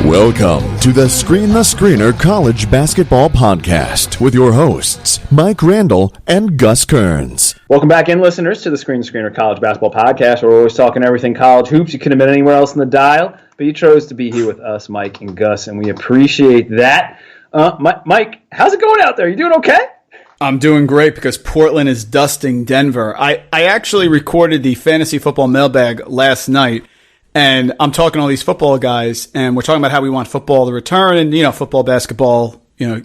Welcome to the Screener College Basketball Podcast with your hosts, Mike Randall and Gus Kearns. Welcome back in, listeners, to the Screener College Basketball Podcast, where we're always talking everything college hoops. You could have been anywhere else in the dial, but you chose to be here with us, Mike and Gus, and we appreciate that. Mike, how's it going out there? You doing okay? I'm doing great because Portland is dusting Denver. I actually recorded the fantasy football mailbag last night, and I'm talking to all these football guys, and we're talking about how we want football to return, and, football, basketball,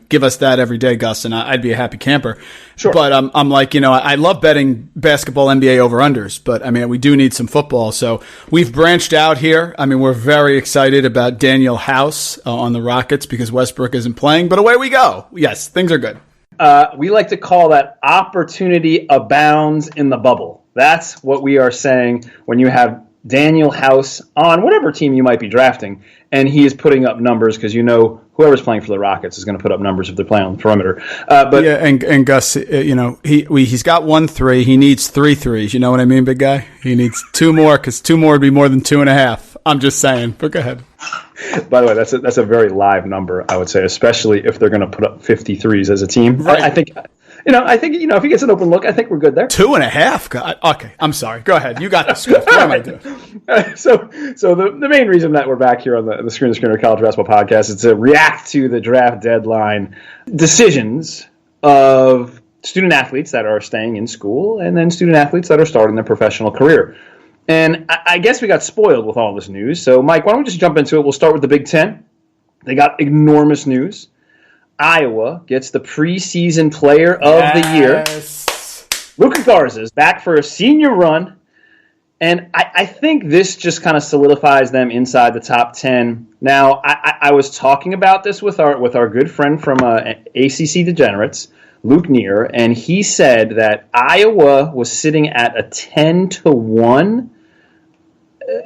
give us that every day, Gus, and I'd be a happy camper. Sure. But I'm like, I love betting basketball, NBA over-unders, but, we do need some football. So we've branched out here. We're very excited about Daniel House on the Rockets because Westbrook isn't playing, but away we go. Yes, things are good. We like to call that opportunity abounds in the bubble. That's what we are saying when you have Daniel House on whatever team you might be drafting, and he is putting up numbers because whoever's playing for the Rockets is going to put up numbers if they're playing on the perimeter. And Gus, he's got 1 3. He needs 3 threes. You know what I mean, big guy? He needs 2 more because 2 more would be more than 2.5. I'm just saying. But go ahead. By the way, that's a very live number, I would say, especially if they're going to put up 53s as a team. Right. I think if he gets an open look, I think we're good there. 2.5. God. Okay, I'm sorry. Go ahead. You got the script. What am I doing? So the main reason that we're back here on the Screener College Basketball Podcast is to react to the draft deadline decisions of student athletes that are staying in school and then student athletes that are starting their professional career. And I guess we got spoiled with all this news. So, Mike, why don't we just jump into it? We'll start with the Big Ten. They got enormous news. Iowa gets the preseason player of the year. Ucla Garza is back for a senior run. And I think this just kind of solidifies them inside the top 10. Now, I was talking about this with our good friend from ACC Degenerates, Luke Neer, and he said that Iowa was sitting at a 10-1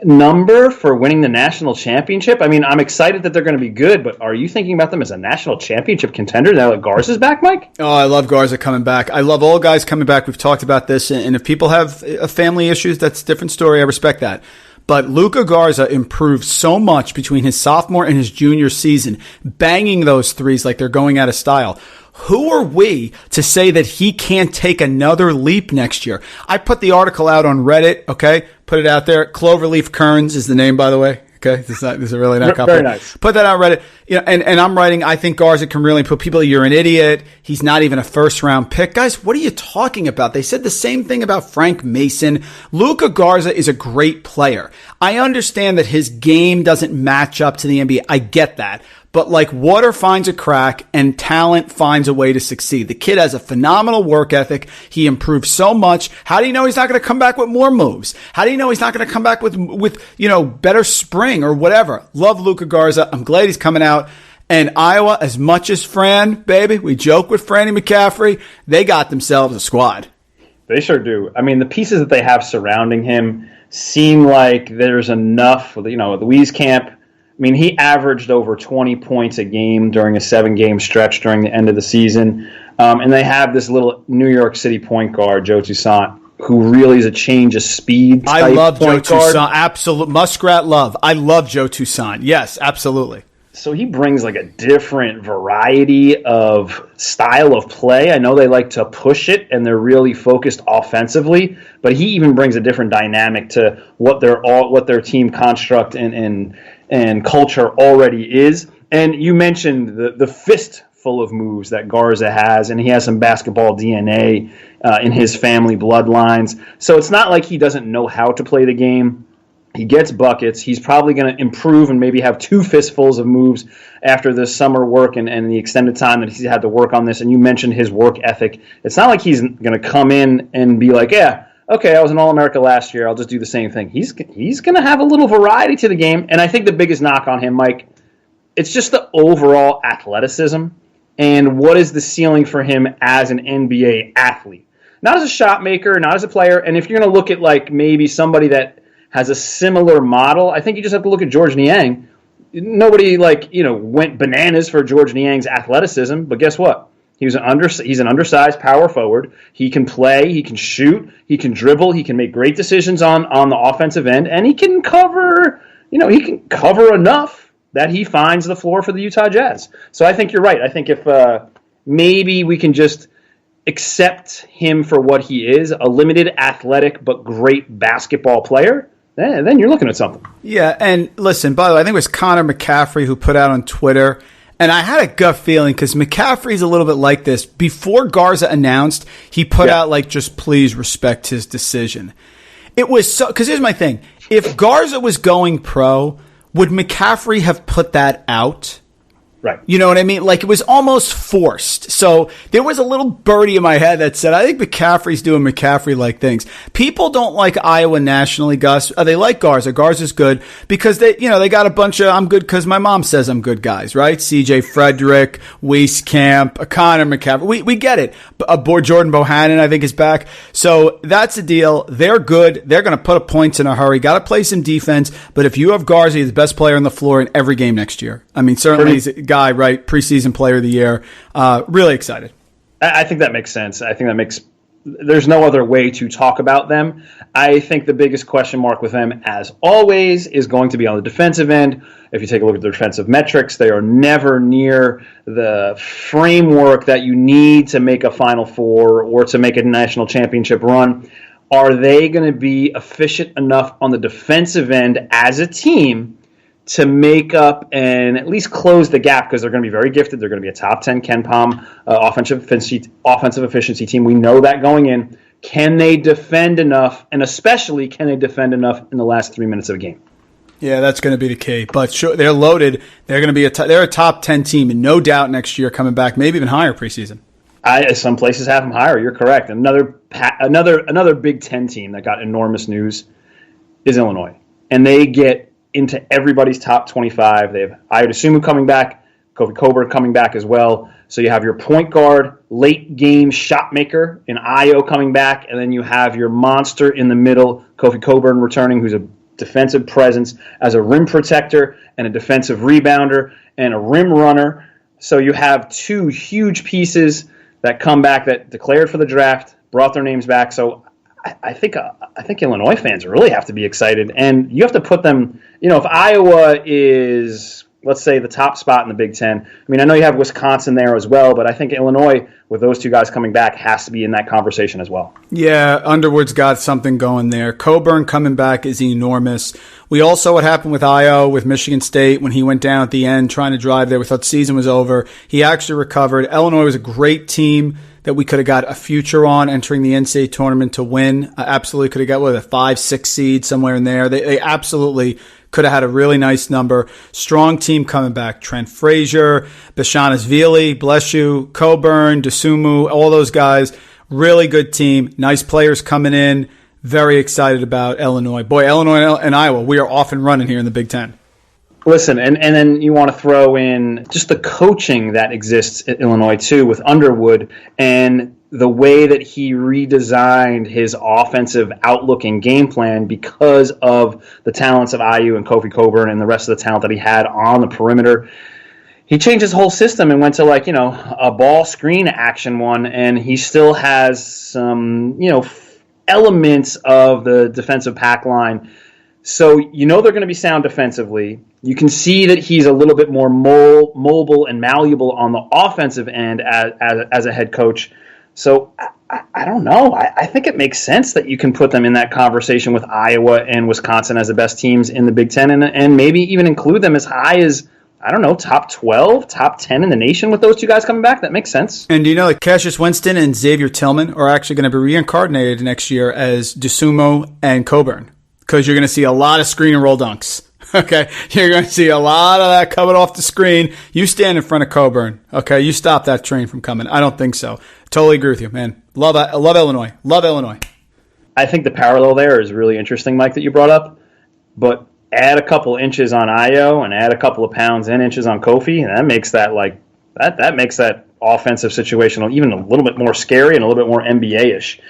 number for winning the national championship. I'm excited that they're going to be good, but are you thinking about them as a national championship contender now that Garza's back, Mike? Oh, I love Garza coming back. I love all guys coming back. We've talked about this, and if people have family issues, that's a different story. I respect that. But Ucla Garza improved so much between his sophomore and his junior season, banging those threes like they're going out of style. Who are we to say that he can't take another leap next year? I put the article out on Reddit, okay? Put it out there. Cloverleaf Kearns is the name, by the way. Okay, this is really not copy. Very nice. Put that on Reddit. And I'm writing, I think Garza can really put people, you're an idiot. He's not even a first-round pick. Guys, what are you talking about? They said the same thing about Frank Mason. Ucla Garza is a great player. I understand that his game doesn't match up to the NBA. I get that. But like water finds a crack and talent finds a way to succeed. The kid has a phenomenal work ethic. He improved so much. How do you know he's not going to come back with more moves? How do you know he's not going to come back with better spring or whatever? Love Ucla Garza. I'm glad he's coming out. And Iowa, as much as Fran, baby, we joke with Franny McCaffrey, they got themselves a squad. They sure do. The pieces that they have surrounding him seem like there's enough. Louise Camp. He averaged over 20 points a game during a 7-game stretch during the end of the season. And they have this little New York City point guard, Joe Toussaint, who really is a change of speed type I love Joe point guard. Toussaint. Absolute muskrat love. I love Joe Toussaint. Yes, absolutely. So he brings like a different variety of style of play. I know they like to push it and they're really focused offensively, but he even brings a different dynamic to what their team construct and culture already is. And you mentioned the fistful of moves that Garza has, and he has some basketball DNA in his family bloodlines. So it's not like he doesn't know how to play the game. He gets buckets. He's probably going to improve and maybe have 2 fistfuls of moves after this summer work and the extended time that he's had to work on this. And you mentioned his work ethic. It's not like he's going to come in and be like, yeah, okay, I was an All-America last year. I'll just do the same thing. He's going to have a little variety to the game. And I think the biggest knock on him, Mike, it's just the overall athleticism and what is the ceiling for him as an NBA athlete. Not as a shot maker, not as a player. And if you're going to look at like maybe somebody that has a similar model, I think you just have to look at George Niang. Nobody went bananas for George Niang's athleticism, but guess what? He's an undersized power forward. He can play, he can shoot, he can dribble, he can make great decisions on the offensive end, and he can cover enough that he finds the floor for the Utah Jazz. So I think you're right. I think if maybe we can just accept him for what he is, a limited athletic but great basketball player, then you're looking at something. Yeah, and listen, by the way, I think it was Connor McCaffrey who put out on Twitter, and I had a gut feeling because McCaffrey's a little bit like this. Before Garza announced, he put out like, just please respect his decision. It was so, because here's my thing. If Garza was going pro, would McCaffrey have put that out? Right. You know what I mean? Like, it was almost forced. So there was a little birdie in my head that said, I think McCaffrey's doing McCaffrey-like things. People don't like Iowa nationally, Gus. They like Garza. Garza's good because they got a bunch of I'm good because my mom says I'm good guys, right? CJ Frederick, Wieskamp, Connor McCaffrey. We get it. Jordan Bohannon, I think, is back. So that's the deal. They're good. They're going to put up points in a hurry. Got to play some defense. But if you have Garza, he's the best player on the floor in every game next year. I mean, certainly he's a guy, right? Preseason player of the year. Really excited. I think that makes sense. I think that makes there's no other way to talk about them. I think the biggest question mark with them, as always, is going to be on the defensive end. If you take a look at their defensive metrics, they are never near the framework that you need to make a Final Four or to make a national championship run. Are they going to be efficient enough on the defensive end as a team to make up and at least close the gap, because they're going to be very gifted. They're going to be a top 10 Ken Pom offensive efficiency team. We know that going in. Can they defend enough, and especially can they defend enough in the last 3 minutes of a game? Yeah, that's going to be the key. But sure, they're loaded. They're going to be they're a top 10 team, and no doubt next year coming back, maybe even higher preseason. Some places have them higher. You're correct. Another Big Ten team that got enormous news is Illinois, and they get into everybody's top 25. They have Ayo Dosunmu coming back, Kofi Cockburn coming back as well. So you have your point guard, late game shot maker in Ayo coming back, and then you have your monster in the middle, Kofi Cockburn returning, who's a defensive presence as a rim protector and a defensive rebounder and a rim runner. So you have two huge pieces that come back that declared for the draft, brought their names back. So I think Illinois fans really have to be excited, and you have to put them. If Iowa is, let's say, the top spot in the Big Ten, I mean, I know you have Wisconsin there as well, but I think Illinois, with those two guys coming back, has to be in that conversation as well. Yeah, Underwood's got something going there. Coburn coming back is enormous. We all saw what happened with Ayo with Michigan State when he went down at the end trying to drive there. We thought the season was over. He actually recovered. Illinois was a great team that we could have got a future on entering the NCAA tournament to win. Absolutely could have got a 5-6 seed somewhere in there. They absolutely could have had a really nice number. Strong team coming back. Trent Frazier, Bashanas-Vili, bless you, Coburn, Dosunmu, all those guys. Really good team. Nice players coming in. Very excited about Illinois. Boy, Illinois and Iowa, we are off and running here in the Big Ten. Listen, and then you want to throw in just the coaching that exists at Illinois, too, with Underwood and the way that he redesigned his offensive outlook and game plan because of the talents of Ayo and Kofi Cockburn and the rest of the talent that he had on the perimeter. He changed his whole system and went to, a ball screen action one, and he still has some, elements of the defensive pack line. So they're going to be sound defensively. You can see that he's a little bit more mobile and malleable on the offensive end as a head coach. So I don't know. I think it makes sense that you can put them in that conversation with Iowa and Wisconsin as the best teams in the Big Ten, and maybe even include them as high as, I don't know, top 12, top 10 in the nation with those two guys coming back. That makes sense. And do you know that Cassius Winston and Xavier Tillman are actually going to be reincarnated next year as Dosunmu and Coburn? Because you're going to see a lot of screen and roll dunks. Okay, you're going to see a lot of that coming off the screen. You stand in front of Coburn. Okay, you stop that train from coming. I don't think so. Totally agree with you, man. Love Illinois. Love Illinois. I think the parallel there is really interesting, Mike, that you brought up. But add a couple inches on Ayo and add a couple of pounds and inches on Kofi, and that makes that that makes that offensive situation even a little bit more scary and a little bit more NBA-ish.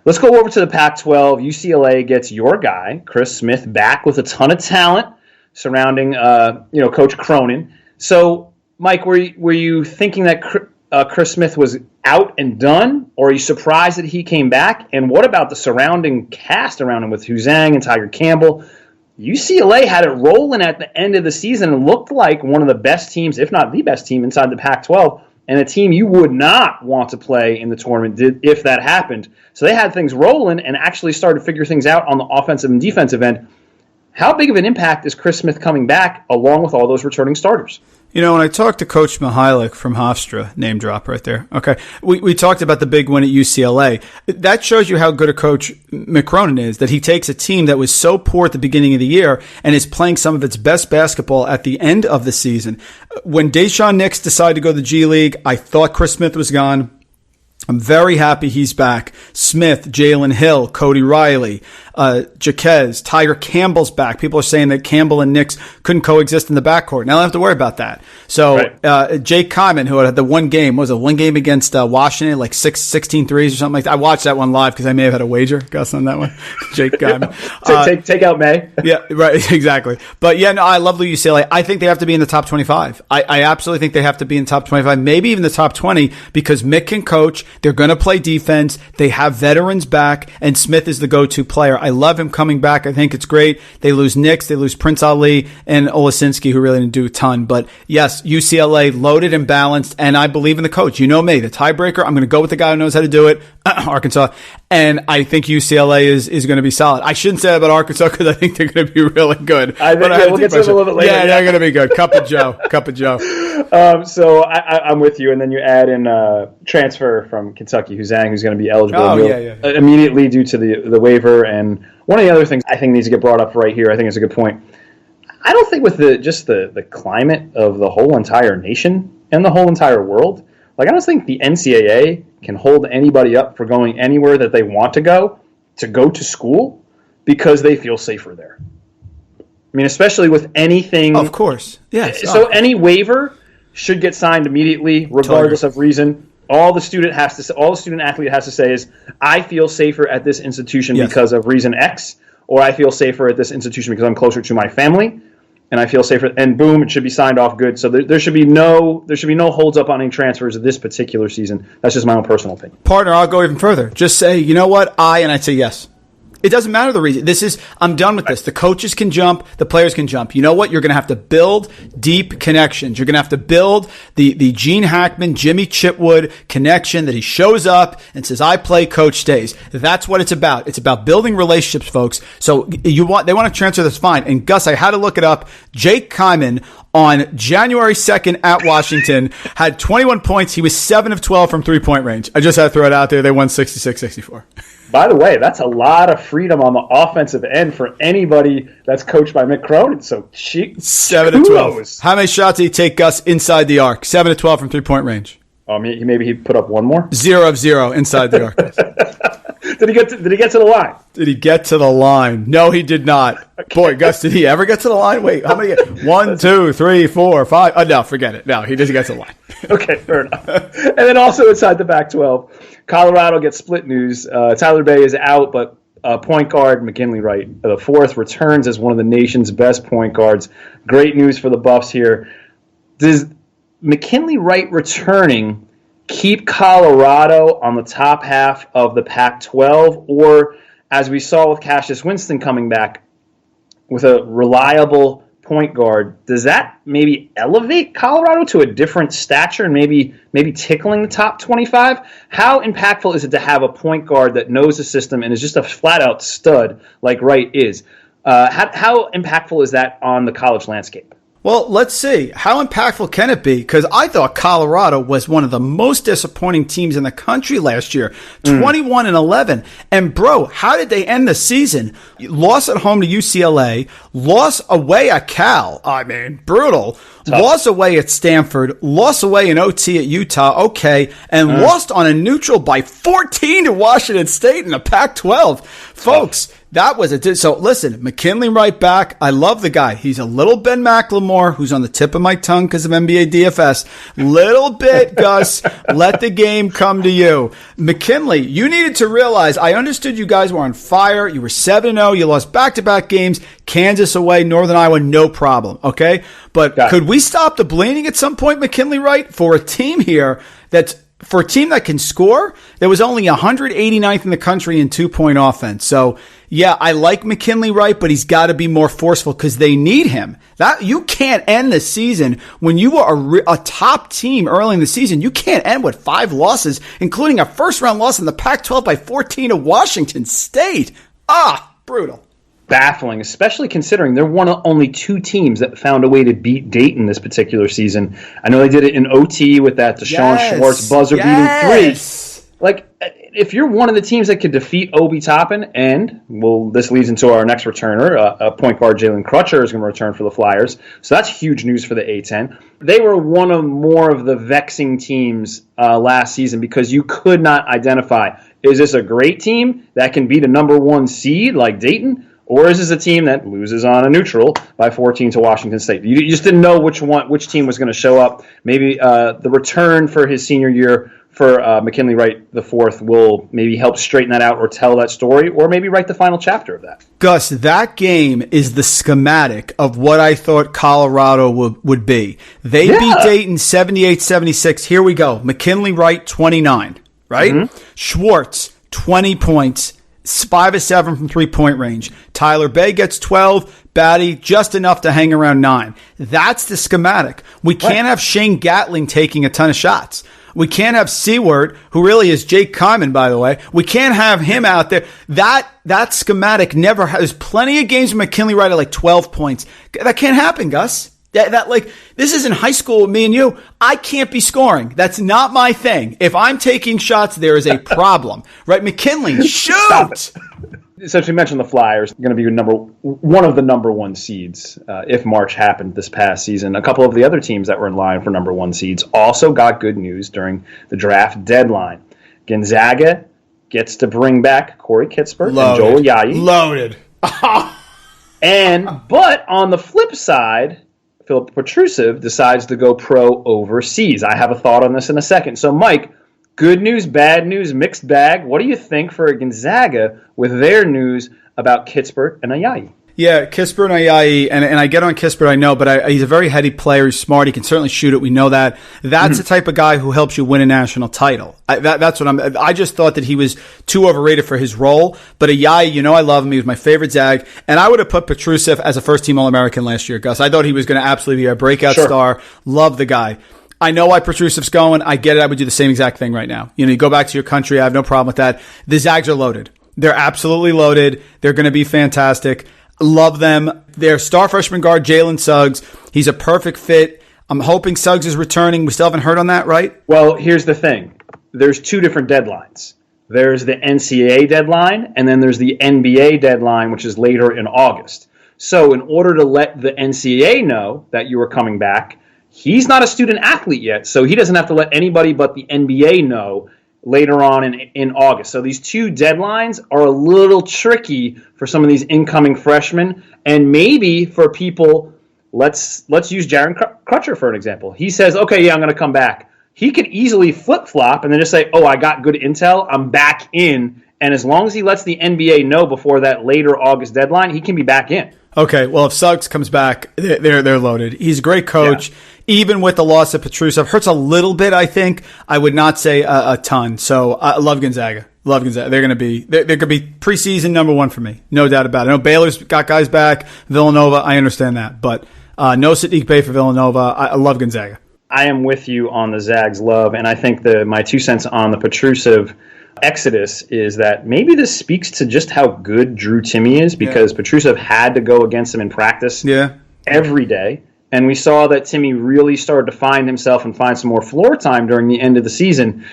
Let's go over to the Pac-12. UCLA gets your guy, Chris Smith, back with a ton of talent surrounding, Coach Cronin. So, Mike, were you thinking that Chris Smith was out and done, or are you surprised that he came back? And what about the surrounding cast around him with Huzang and Tiger Campbell? UCLA had it rolling at the end of the season and looked like one of the best teams, if not the best team inside the Pac-12, and a team you would not want to play in the tournament if that happened. So they had things rolling and actually started to figure things out on the offensive and defensive end. How big of an impact is Chris Smith coming back along with all those returning starters? You know, when I talked to Coach Mihalik from Hofstra, name drop right there, okay, we talked about the big win at UCLA. That shows you how good a coach McCronin is, that he takes a team that was so poor at the beginning of the year and is playing some of its best basketball at the end of the season. When Deshaun Nix decided to go to the G League, I thought Chris Smith was gone. I'm very happy he's back. Smith, Jalen Hill, Cody Riley, Jaquez, Tiger Campbell's back. People are saying that Campbell and Nix couldn't coexist in the backcourt. Now I don't have to worry about that. So right. Jake Kyman, who had the one game against Washington, like 16 threes or something like that. I watched that one live because I may have had a wager, Gus, on that one. Jake Kyman. Take out May. Yeah, right, exactly. But yeah, no, I love the UCLA. I think they have to be in the top 25. I absolutely think they have to be in the top 25, maybe even the top 20, because Mick can coach. They're going to play defense. They have veterans back, and Smith is the go-to player. I love him coming back. I think it's great. They lose Nix, they lose Prince Ali, and Olasinski, who really didn't do a ton. But yes, UCLA loaded and balanced, and I believe in the coach. You know me, the tiebreaker, I'm going to go with the guy who knows how to do it, Arkansas. And I think UCLA is going to be solid. I shouldn't say that about Arkansas because I think they're going to be really good. We'll get to them a little bit later. Yeah, they're going to be good. Cup of Joe. So I'm with you, and then you add in transfer from Kentucky, Huzang, who's going to be eligible immediately due to the waiver. And one of the other things I think needs to get brought up right here, I think it's a good point. I don't think with the climate of the whole entire nation and the whole entire world, I don't think the NCAA can hold anybody up for going anywhere that they want to go to school because they feel safer there. I mean, especially with anything. Of course. Yes. So any waiver should get signed immediately, regardless of reason. All the student athlete has to say is, I feel safer at this institution because of reason X, or I feel safer at this institution because I'm closer to my family, and I feel safer. And boom, it should be signed off good. So there should be no holds up on any transfers this particular season. That's just my own personal opinion. Partner, I'll go even further. Just say, you know what, I'd say yes. It doesn't matter the reason. I'm done with this. The coaches can jump. The players can jump. You know what? You're going to have to build deep connections. You're going to have to build the Gene Hackman, Jimmy Chitwood connection that he shows up and says, I play, coach stays. That's what it's about. It's about building relationships, folks. So they want to transfer, that's fine. And Gus, I had to look it up. Jake Kyman on January 2nd at Washington had 21 points. He was 7 of 12 from 3-point range. I just had to throw it out there. They won 66-64. By the way, that's a lot of freedom on the offensive end for anybody that's coached by Mick Cronin. So 7 of 12. How many shots did he take, Gus, inside the arc? 7 of 12 from 3-point range. Maybe he put up one more. 0 of 0 inside the arc. Did he get to the line? Did he get to the line? No, he did not. Okay. Boy, Gus, did he ever get to the line? Wait, how many? 1, 2, 3, 4, 5. Oh, no, forget it. No, he doesn't get to the line. Okay, fair enough. And then also inside the Pac-12, Colorado gets split news. Tyler Bay is out, but point guard McKinley Wright, the fourth, returns as one of the nation's best point guards. Great news for the Buffs here. Does McKinley Wright returning keep Colorado on the top half of the Pac-12, or as we saw with Cassius Winston coming back with a reliable point guard, does that maybe elevate Colorado to a different stature and maybe tickling the top 25? How impactful is it to have a point guard that knows the system and is just a flat-out stud like Wright is? How impactful is that on the college landscape? Well, let's see. How impactful can it be? Because I thought Colorado was one of the most disappointing teams in the country last year. 21-11. And bro, how did they end the season? Loss at home to UCLA, loss away at Cal. I mean, brutal. Tough. Loss away at Stanford, loss away in OT at Utah, okay, and lost on a neutral by 14 to Washington State in the Pac-12. Folks, that was it. So listen, McKinley Wright back. I love the guy. He's a little Ben McLemore, who's on the tip of my tongue because of NBA DFS. Little bit, Gus. Let the game come to you. McKinley, you needed to realize, I understood you guys were on fire. You were 7-0. You lost back-to-back games. Kansas away, Northern Iowa, no problem. Okay? But could we stop the bleeding at some point, McKinley Wright, for a team here that's for a team that can score, there was only 189th in the country in 2-point offense. So, yeah, I like McKinley Wright, but he's got to be more forceful because they need him. That you can't end the season when you are a top team early in the season. You can't end with 5 losses, including a first-round loss in the Pac-12 by 14 to Washington State. Brutal. Baffling, especially considering they're one of only 2 teams that found a way to beat Dayton this particular season. I know they did it in OT with that Deshaun Schwartz buzzer-beating 3. Like, if you're one of the teams that could defeat Obi Toppin, and this leads into our next returner, point guard Jalen Crutcher is going to return for the Flyers. So that's huge news for the A-10. They were one of more of the vexing teams last season because you could not identify, is this a great team that can beat a number 1 seed like Dayton? Or is this a team that loses on a neutral by 14 to Washington State? You just didn't know which team was going to show up. Maybe the return for his senior year for McKinley Wright IV will maybe help straighten that out or tell that story, or maybe write the final chapter of that. Gus, that game is the schematic of what I thought Colorado would be. They beat Dayton 78-76. Here we go. McKinley Wright, 29, right? Mm-hmm. Schwartz, 20 points. 5 of 7 from 3-point range. Tyler Bay gets 12. Batty, just enough to hang around 9. That's the schematic. We can't have Shane Gatling taking a ton of shots. We can't have Seward, who really is Jake Kyman, by the way. We can't have him out there. That schematic never has. There's plenty of games with McKinley Wright at like 12 points. That can't happen, Gus. This is in high school with me and you. I can't be scoring. That's not my thing. If I'm taking shots, there is a problem, right? McKinley, shoot! Since we mentioned the Flyers, going to be one of the number 1 seeds if March happened this past season. A couple of the other teams that were in line for number 1 seeds also got good news during the draft deadline. Gonzaga gets to bring back Corey Kispert and Joel Ayayi. Loaded. But on the flip side, Philip Petrusev decides to go pro overseas. I have a thought on this in a second. So, Mike, good news, bad news, mixed bag. What do you think for Gonzaga with their news about Kispert and Ayayi? Yeah, Kispert and Ayayi, and I get on Kispert, I know, but he's a very heady player. He's smart. He can certainly shoot it. We know that. That's the type of guy who helps you win a national title. That's what I just thought that he was too overrated for his role. But Ayayi, I love him. He was my favorite Zag. And I would have put Petrusev as a first-team All-American last year, Gus. I thought he was going to absolutely be a breakout star. Love the guy. I know why Petrusev's going. I get it. I would do the same exact thing right now. You go back to your country. I have no problem with that. The Zags are loaded. They're absolutely loaded. They're going to be fantastic. Love them. Their star freshman guard, Jalen Suggs, he's a perfect fit. I'm hoping Suggs is returning. We still haven't heard on that, right? Well, here's the thing. There's 2 different deadlines. There's the NCAA deadline, and then there's the NBA deadline, which is later in August. So in order to let the NCAA know that you are coming back, he's not a student athlete yet, so he doesn't have to let anybody but the NBA know later on in August. So these 2 deadlines are a little tricky for some of these incoming freshmen, and maybe for people, let's use Jaron Crutcher for an example. He says, okay, I'm going to come back. He could easily flip-flop and then just say, I got good intel, I'm back in, and as long as he lets the NBA know before that later August deadline, he can be back in. Okay, well, if Suggs comes back, they're loaded. He's a great coach. Yeah. Even with the loss of Petrusev, hurts a little bit, I think. I would not say a ton. So I love Gonzaga. Love Gonzaga. They're going to be preseason number 1 for me. No doubt about it. I know Baylor's got guys back. Villanova, I understand that. But no Sadiq Bey for Villanova. I love Gonzaga. I am with you on the Zags love, and I think my 2 cents on the Petrusev exodus is that maybe this speaks to just how good Drew Timme is, because Petrusev had to go against him in practice every day. And we saw that Timme really started to find himself and find some more floor time during the end of the season.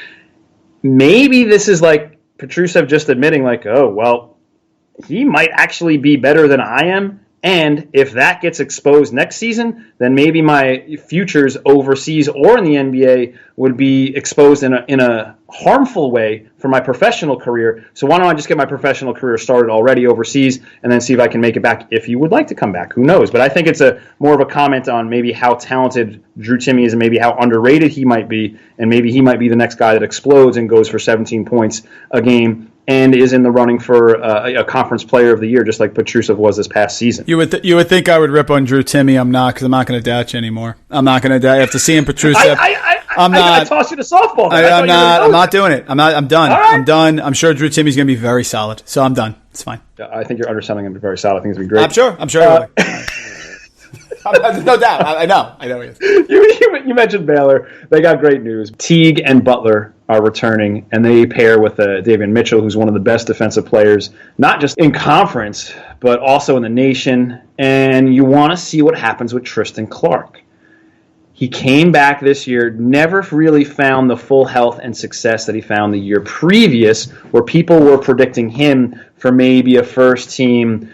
Maybe this is like Petrusev just admitting he might actually be better than I am. And if that gets exposed next season, then maybe my futures overseas or in the NBA would be exposed in a harmful way for my professional career. So why don't I just get my professional career started already overseas and then see if I can make it back if you would like to come back. Who knows? But I think it's more of a comment on maybe how talented Drew Timme is and maybe how underrated he might be. And maybe he might be the next guy that explodes and goes for 17 points a game and is in the running for a conference player of the year, just like Petrusev was this past season. You would think I would rip on Drew Timme. I'm not, because I'm not going to doubt you anymore. I'm not going to doubt you. After seeing Petrusev, I tossed you to softball. I'm not doing it. I'm done. Right. I'm done. I'm sure Drew Timmy's going to be very solid. So I'm done. It's fine. I think you're underselling him to be very solid. I think it's going to be great. I'm sure. No doubt. I know he is. You mentioned Baylor. They got great news. Teague and Butler are returning, and they pair with Davion Mitchell, who's one of the best defensive players, not just in conference, but also in the nation. And you want to see what happens with Tristan Clark. He came back this year, never really found the full health and success that he found the year previous, where people were predicting him for maybe a first team,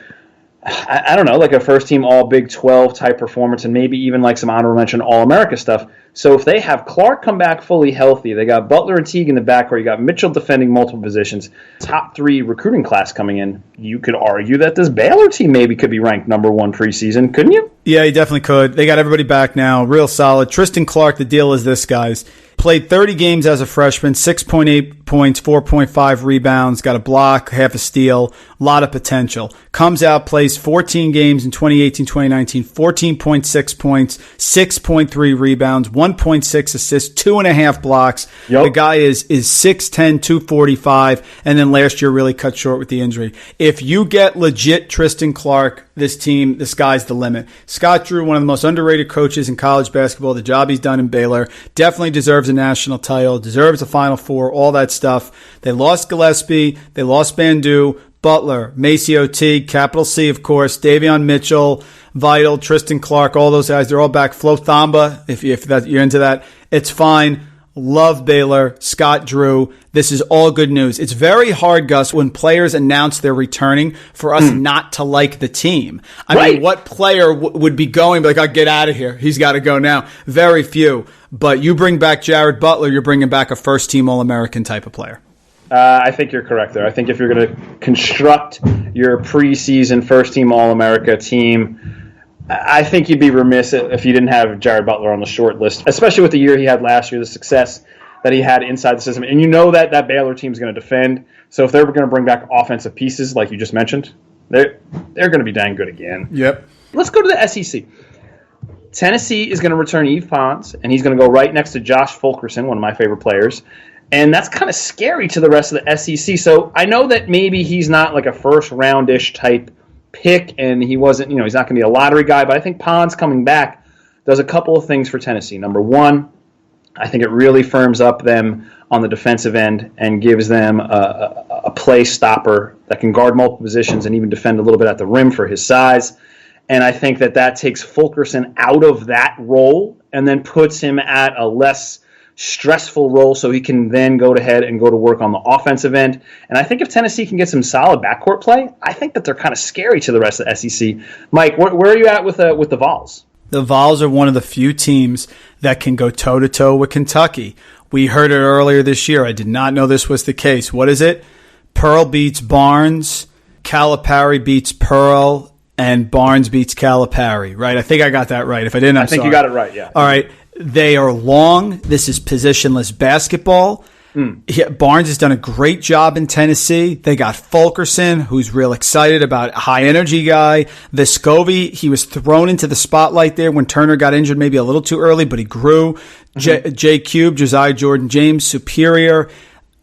I don't know, like a first team all Big 12 type performance, and maybe even like some honorable mention All America stuff. So if they have Clark come back fully healthy, they got Butler and Teague in the backcourt, you got Mitchell defending multiple positions, top 3 recruiting class coming in, you could argue that this Baylor team maybe could be ranked number 1 preseason, couldn't you? Yeah, you definitely could. They got everybody back now, real solid. Tristan Clark, the deal is this, guys. Played 30 games as a freshman, 6.8 points, 4.5 rebounds, got a block, half a steal, a lot of potential. Comes out, plays 14 games in 2018-2019, 14.6 points, 6.3 rebounds, 1.6 assists, 2.5 blocks. Yep. The guy is 6'10", 245, and then last year really cut short with the injury. If you get legit Tristan Clark, this team, the sky's the limit. Scott Drew, one of the most underrated coaches in college basketball, the job he's done in Baylor, definitely deserves a national title, deserves a Final Four, all that stuff. They lost Gillespie, they lost Bandu, Butler, Maceo Teague, capital C, of course, Davion Mitchell, Vital, Tristan Clark, all those guys, they're all back. Flo Thamba, if you're into that, it's fine. Love Baylor, Scott Drew. This is all good news. It's very hard, Gus, when players announce they're returning for us not to like the team. I mean, what player would be going, like, I'll get out of here. He's got to go now. Very few. But you bring back Jared Butler, you're bringing back a first-team All-American type of player. I think you're correct there. I think if you're going to construct your preseason first-team All-America team, I think you'd be remiss if you didn't have Jared Butler on the short list, especially with the year he had last year, the success that he had inside the system. And you know that Baylor team is going to defend. So if they're going to bring back offensive pieces, like you just mentioned, they're going to be dang good again. Yep. Let's go to the SEC. Tennessee is going to return Yves Pons, and he's going to go right next to Josh Fulkerson, one of my favorite players. And that's kind of scary to the rest of the SEC. So I know that maybe he's not like a first-round-ish type pick, and he wasn't, he's not going to be a lottery guy, but I think Pons coming back does a couple of things for Tennessee. Number one, I think it really firms up them on the defensive end and gives them a play stopper that can guard multiple positions and even defend a little bit at the rim for his size. And I think that takes Fulkerson out of that role and then puts him at a less stressful role so he can then go ahead and go to work on the offensive end. And I think if Tennessee can get some solid backcourt play, I think that they're kind of scary to the rest of the SEC. Mike, where are you at with the Vols? The Vols are one of the few teams that can go toe-to-toe with Kentucky. We heard it earlier this year. I did not know this was the case. What is it? Pearl beats Barnes, Calipari beats Pearl, and Barnes beats Calipari, right? I think I got that right. If I didn't, I'm sorry. I think you got it right, yeah. All right. They are long. This is positionless basketball. Barnes has done a great job in Tennessee. They got Fulkerson, who's real excited about a high-energy guy. Vescovi, he was thrown into the spotlight there when Turner got injured maybe a little too early, but he grew. J Cube, Josiah Jordan-James, superior.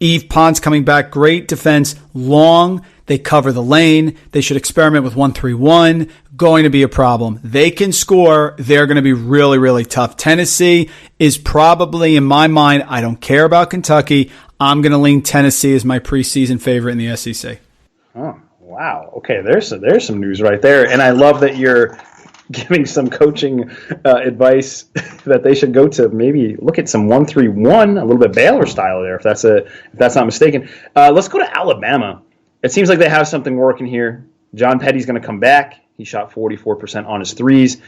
Yves Pons coming back, great defense, long. They cover the lane. They should experiment with 1-3-1. Going to be a problem. They can score. They're going to be really, really tough. Tennessee is probably, in my mind, I don't care about Kentucky. I'm going to lean Tennessee as my preseason favorite in the SEC. Oh, wow. Okay, there's some news right there. And I love that you're giving some coaching advice that they should go to maybe look at some 1-3-1, a little bit Baylor style there, if that's not mistaken. Let's go to Alabama. It seems like they have something working here. John Petty's going to come back. He shot 44% on his threes.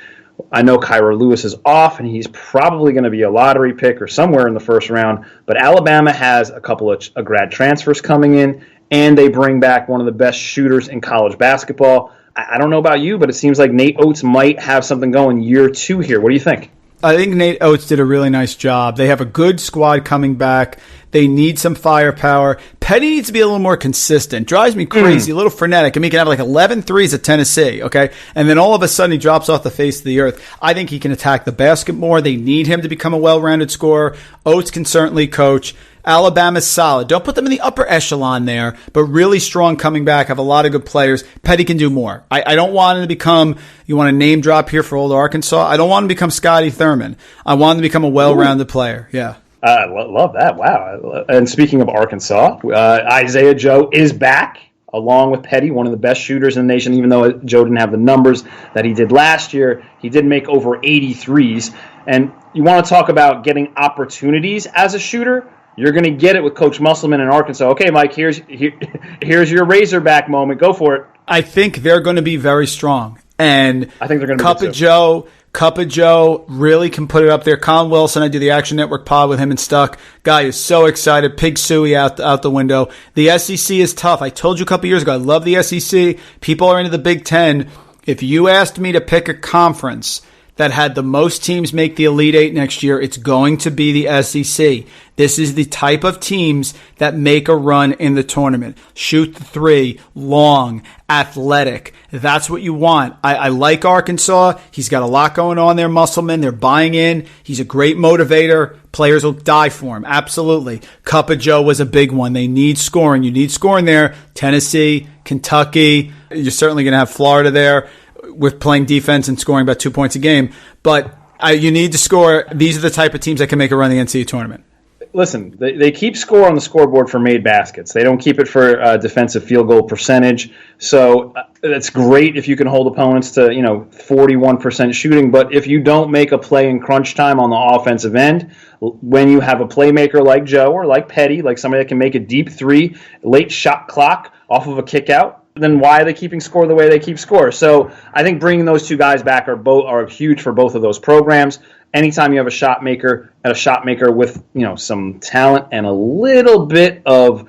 I know Kyra Lewis is off, and he's probably going to be a lottery pick or somewhere in the first round. But Alabama has a couple of grad transfers coming in, and they bring back one of the best shooters in college basketball. I don't know about you, but it seems like Nate Oates might have something going year 2 here. What do you think? I think Nate Oates did a really nice job. They have a good squad coming back. They need some firepower. Petty needs to be a little more consistent. Drives me crazy, a little frenetic. I mean, he can have like 11 threes at Tennessee, okay? And then all of a sudden he drops off the face of the earth. I think he can attack the basket more. They need him to become a well-rounded scorer. Oates can certainly coach. Alabama's solid. Don't put them in the upper echelon there, but really strong coming back, have a lot of good players. Petty can do more. I don't want him to become, you want to name drop here for old Arkansas? I don't want him to become Scotty Thurman. I want him to become a well-rounded player. Yeah. I love that. Wow. And speaking of Arkansas, Isaiah Joe is back along with Petty, one of the best shooters in the nation, even though Joe didn't have the numbers that he did last year. He did make over 80 threes. And you want to talk about getting opportunities as a shooter? You're going to get it with Coach Musselman in Arkansas. Okay, Mike, here's your Razorback moment. Go for it. I think they're going to be very strong. And I think they're going to Cup of Joe really can put it up there. Colin Wilson, I do the Action Network pod with him and Stuck. Guy is so excited. Pig Suey out the window. The SEC is tough. I told you a couple years ago, I love the SEC. People are into the Big Ten. If you asked me to pick a conference that had the most teams make the Elite Eight next year, it's going to be the SEC. This is the type of teams that make a run in the tournament. Shoot the three, long, athletic. That's what you want. I like Arkansas. He's got a lot going on there, Musselman. They're buying in. He's a great motivator. Players will die for him. Absolutely. Cup of Joe was a big one. They need scoring. You need scoring there. Tennessee, Kentucky. You're certainly going to have Florida there with playing defense and scoring about 2 points a game. But you need to score. These are the type of teams that can make a run in the NCAA tournament. Listen, they keep score on the scoreboard for made baskets. They don't keep it for defensive field goal percentage. So that's great if you can hold opponents to 41% shooting. But if you don't make a play in crunch time on the offensive end, when you have a playmaker like Joe or like Petty, like somebody that can make a deep three, late shot clock off of a kick out, then why are they keeping score the way they keep score? So I think bringing those two guys back are huge for both of those programs. Anytime you have a shot maker with some talent and a little bit of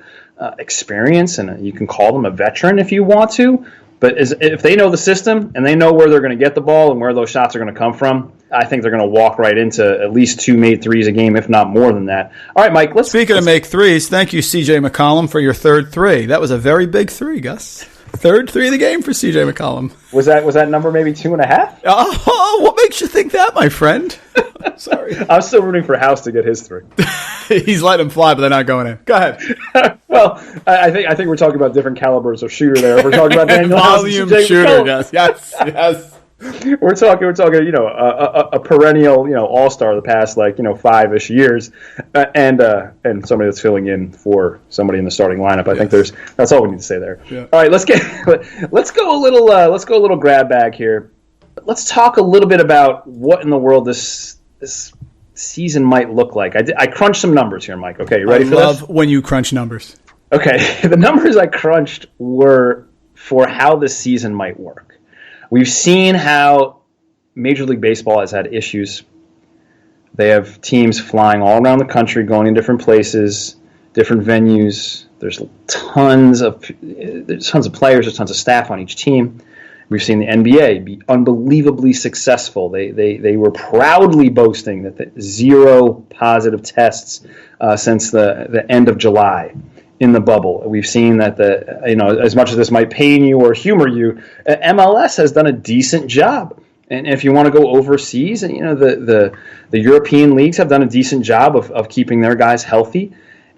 experience, and you can call them a veteran if you want to, but if they know the system and they know where they're going to get the ball and where those shots are going to come from, I think they're going to walk right into at least 2 made threes a game, if not more than that. All right, Mike. Speaking of make threes, thank you, C.J. McCollum, for your third three. That was a very big three, Gus. Third three of the game for C.J. McCollum. Was that number maybe 2.5? Oh, what makes you think that, my friend? Sorry. I'm still rooting for House to get his three. He's letting them fly, but they're not going in. Go ahead. Well, I think we're talking about different calibers of shooter there. We're talking about Daniel volume House shooter. Yes. We're talking, a perennial, all-star the past 5-ish years, and somebody that's filling in for somebody in the starting lineup. I think that's all we need to say there. Yeah. All right, let's go a little grab bag here. Let's talk a little bit about what in the world this season might look like. I crunched some numbers here, Mike. Okay, you ready for this? I love when you crunch numbers. Okay, the numbers I crunched were for how this season might work. We've seen how Major League Baseball has had issues. They have teams flying all around the country, going in different places, different venues. There's tons of players, there's tons of staff on each team. We've seen the NBA be unbelievably successful. They were proudly boasting that 0 positive tests since the end of July. In the bubble. We've seen that as much as this might pain you or humor you, MLS has done a decent job. And if you want to go overseas, the European leagues have done a decent job of keeping their guys healthy.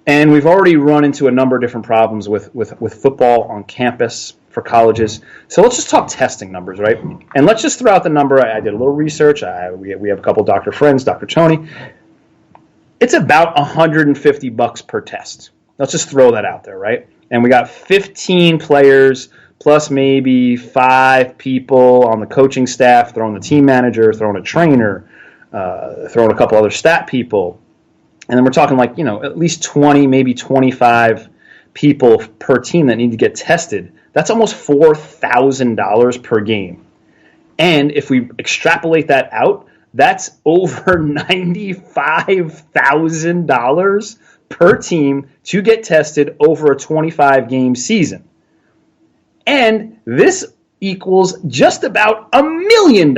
And we've already run into a number of different problems with football on campus for colleges. So let's just talk testing numbers, right? And let's just throw out the number. I did a little research. We have a couple doctor friends, Dr. Tony. It's about $150 per test. Let's just throw that out there, right? And we got 15 players plus maybe 5 people on the coaching staff, throwing the team manager, throwing a trainer, throwing a couple other stat people. And then we're talking at least 20, maybe 25 people per team that need to get tested. That's almost $4,000 per game. And if we extrapolate that out, that's over $95,000 per team to get tested over a 25-game season. And this equals just about $1 million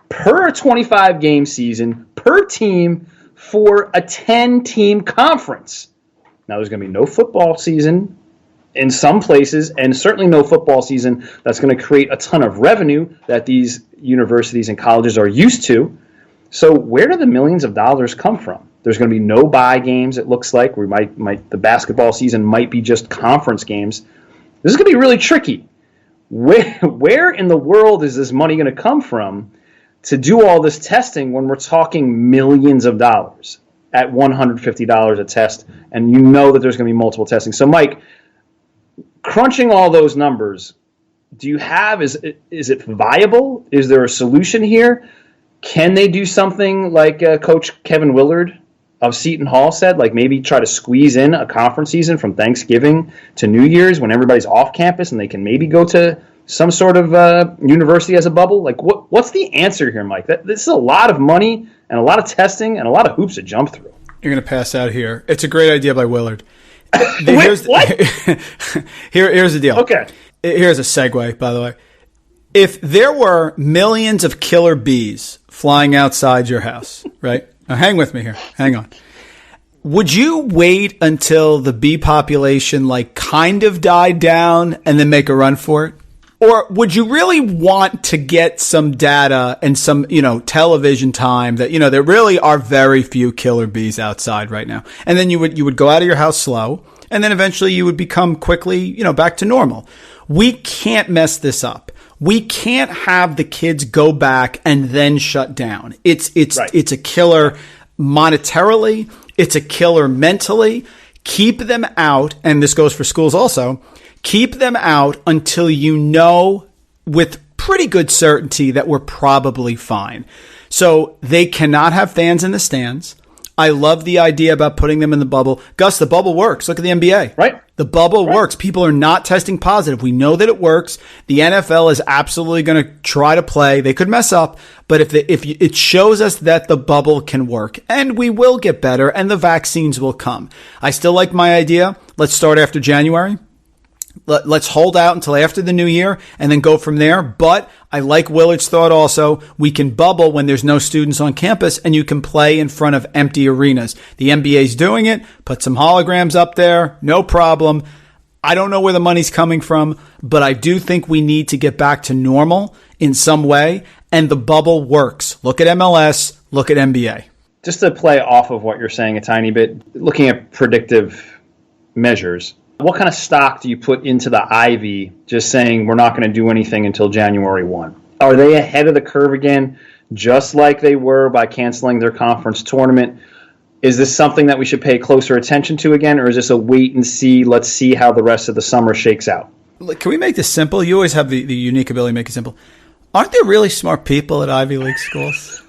per 25 game season per team for a 10-team conference. Now, there's going to be no football season in some places, and certainly no football season that's going to create a ton of revenue that these universities and colleges are used to. So where do the millions of dollars come from? There's going to be no bye games, it looks like. The basketball season might be just conference games. This is going to be really tricky. Where in the world is this money going to come from to do all this testing when we're talking millions of dollars at $150 a test, and you know that there's going to be multiple testing? So, Mike, crunching all those numbers, do you have, is it viable? Is there a solution here? Can they do something like Coach Kevin Willard of Seton Hall said, like maybe try to squeeze in a conference season from Thanksgiving to New Year's when everybody's off campus and they can maybe go to some sort of university as a bubble? Like, what's the answer here, Mike? This is a lot of money and a lot of testing and a lot of hoops to jump through. You're going to pass out here. It's a great idea by Willard. What? Here's the deal. Okay. Here's a segue, by the way. If there were millions of killer bees flying outside your house, right? Now hang with me here. Hang on. Would you wait until the bee population kind of died down and then make a run for it? Or would you really want to get some data and some, television time that, there really are very few killer bees outside right now. And then you would go out of your house slow, and then eventually you would become quickly, back to normal. We can't mess this up. We can't have the kids go back and then shut down. It's a killer monetarily. It's a killer mentally. Keep them out. And this goes for schools also. Keep them out until you know with pretty good certainty that we're probably fine. So they cannot have fans in the stands. I love the idea about putting them in the bubble. Gus, the bubble works. Look at the NBA. Right. The bubble works. People are not testing positive. We know that it works. The NFL is absolutely going to try to play. They could mess up, but if it shows us that the bubble can work, and we will get better, and the vaccines will come. I still like my idea. Let's start after January. Let's hold out until after the new year and then go from there. But I like Willard's thought also. We can bubble when there's no students on campus and you can play in front of empty arenas. The NBA's doing it. Put some holograms up there. No problem. I don't know where the money's coming from, but I do think we need to get back to normal in some way. And the bubble works. Look at MLS. Look at NBA. Just to play off of what you're saying a tiny bit, looking at predictive measures, what kind of stock do you put into the Ivy just saying we're not going to do anything until January 1? Are they ahead of the curve again, just like they were by canceling their conference tournament? Is this something that we should pay closer attention to again, or is this a wait and see, let's see how the rest of the summer shakes out? Can we make this simple? You always have the unique ability to make it simple. Aren't there really smart people at Ivy League schools?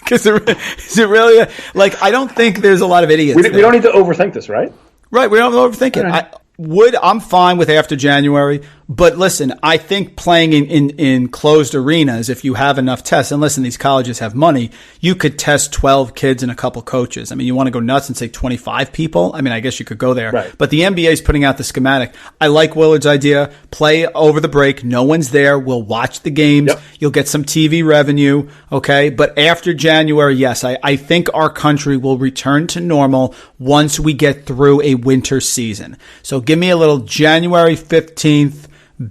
Because is it really I don't think there's a lot of idiots. We don't need to overthink this, right? Right, we don't overthink it. I'm fine with after January, but listen, I think playing in closed arenas, if you have enough tests, and listen, these colleges have money, you could test 12 kids and a couple coaches. I mean, you want to go nuts and say 25 people? I mean, I guess you could go there. Right. But the NBA is putting out the schematic. I like Willard's idea. Play over the break. No one's there. We'll watch the games. Yep. You'll get some TV revenue, okay? But after January, yes, I think our country will return to normal once we get through a winter season. So give me a little January 15th,